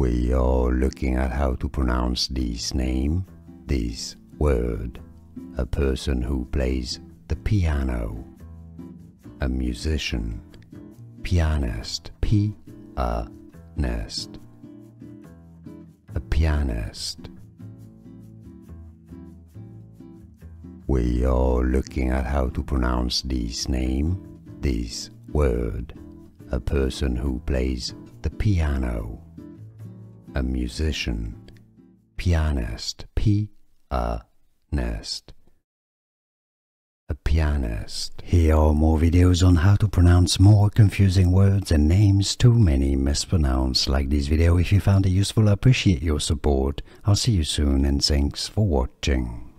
We are looking at how to pronounce this name, this word. A person who plays the piano. A musician. Pianist. P-A-N-E-S-T. A pianist. We are looking at how to pronounce this name, this word. A person who plays the piano. A musician. Pianist. P-A-N-E-S-T. A pianist. Here are more videos on how to pronounce more confusing words and names too many mispronounced. Like this video if you found it useful. I appreciate your support. I'll see you soon and thanks for watching.